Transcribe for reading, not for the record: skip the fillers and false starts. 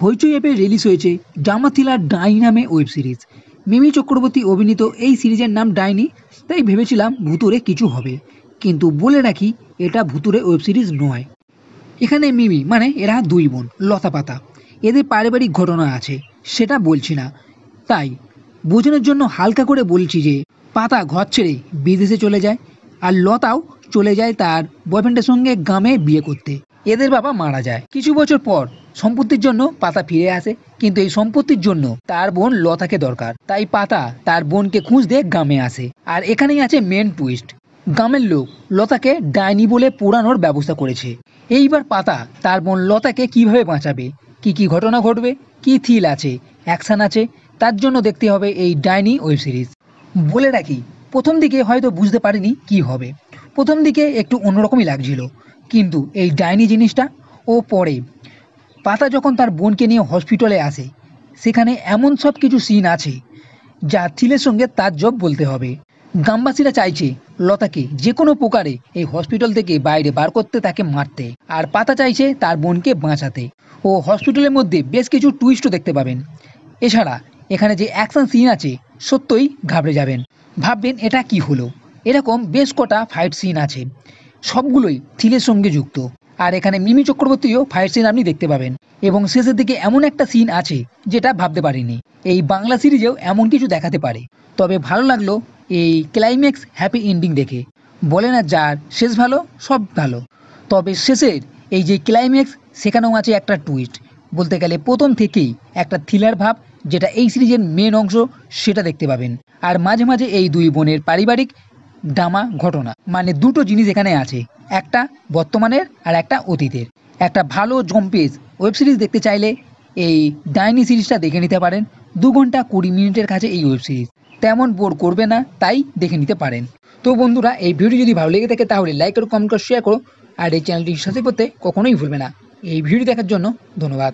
হইচই অ্যাপে রিলিজ হয়েছে drama thriller ডাইনি নামে ওয়েব সিরিজ। মিমি চক্রবর্তী অভিনীত এই সিরিজের নাম ডাইনি, তাই ভেবেছিলাম ভুতুরে কিছু হবে, কিন্তু বলে রাখি এটা ভুতুরে ওয়েব সিরিজ নয়। এখানে মিমি মানে এরা দুই বোন লতা পাতা, এদের পারিবারিক ঘটনা আছে, সেটা বলছি না। তাই বোঝানোর জন্য হালকা করে বলছি যে পাতা ঘর ছেড়ে বিদেশে চলে যায়, আর লতাও চলে যায় তার বয়ফ্রেন্ডের সঙ্গে গ্রামে বিয়ে করতে। এদের বাবা মারা যায় কিছু বছর পর। সম্পত্তির জন্য পাতা ফিরে আসে, কিন্তু এই সম্পত্তির জন্য তার বোন লতাকে দরকার, তাই পাতা তার বোনকে খুঁজতে গ্রামে আসে। আর এখানেই আছে মেন টুইস্ট, গ্রামের লোক লতাকে ডাইনি বলে পোড়ানোর ব্যবস্থা করেছে। এইবার পাতা তার বোন লতাকে কিভাবে বাঁচাবে, কি কি ঘটনা ঘটবে, কি থ্রিল আছে, অ্যাকশন আছে, তার জন্য দেখতে হবে এই ডাইনি ওয়েব সিরিজ। বলে রাখি প্রথম দিকে হয়তো বুঝতে পারিনি কি হবে, প্রথম দিকে একটু অন্যরকমই লাগছিল, কিন্তু এই ডাইনি জিনিসটা ও পরে পাতা যখন তার বোনকে নিয়ে হসপিটালে আসে, সেখানে এমন সব কিছু সিন আছে যা থ্রিলের সঙ্গে তার জব বলতে হবে। গ্রামবাসীরা চাইছে লতাকে যে কোনো প্রকারে এই হসপিটাল থেকে বাইরে বার করতে, তাকে মারতে, আর পাতা চাইছে তার বোনকে বাঁচাতে। ও হসপিটালের মধ্যে বেশ কিছু টুইস্টও দেখতে পাবেন। এছাড়া এখানে যে অ্যাকশন সিন আছে সত্যই ঘাবড়ে যাবেন, ভাববেন এটা কি হলো। এরকম বেশ কটা ফাইট সিন আছে, সবগুলোই থ্রিলের সঙ্গে যুক্ত। আর এখানে মিমি চক্রবর্তীও ফাইট সিন আপনি দেখতে পাবেন, এবং শেষের দিকে এমন একটা সিন আছে যেটা ভাবতে পারিনি এই বাংলা সিরিজেও এমন কিছু দেখাতে পারে। তবে ভালো লাগলো এই ক্লাইম্যাক্স হ্যাপি এন্ডিং দেখে। বলে না যার শেষ ভালো সব ভালো, তবে শেষের এই যে ক্লাইম্যাক্স, সেখানেও আছে একটা টুইস্ট। বলতে গেলে প্রথম থেকেই একটা থ্রিলার ভাব, যেটা এই সিরিজের মেন অংশ, সেটা দেখতে পাবেন। আর মাঝে মাঝে এই দুই বোনের পারিবারিক ড্রামা ঘটনা, মানে দুটো জিনিস এখানে আছে, একটা বর্তমানের আর একটা অতীতের। একটা ভালো জম্পেজ ওয়েব সিরিজ দেখতে চাইলে এই ডাইনি সিরিজটা দেখে নিতে পারেন। 2 ঘন্টা 20 মিনিটের কাছে এই ওয়েব সিরিজ, তেমন বোর করবে না, তাই দেখে নিতে পারেন। তো বন্ধুরা, এই ভিডিও যদি ভালো লেগে থাকে তাহলে লাইক করো, কমেন্ট করো, শেয়ার করো, আর এই চ্যানেলটি সাবস্ক্রাইব করতে কখনোই ভুলবে না। এই ভিডিও দেখার জন্য ধন্যবাদ।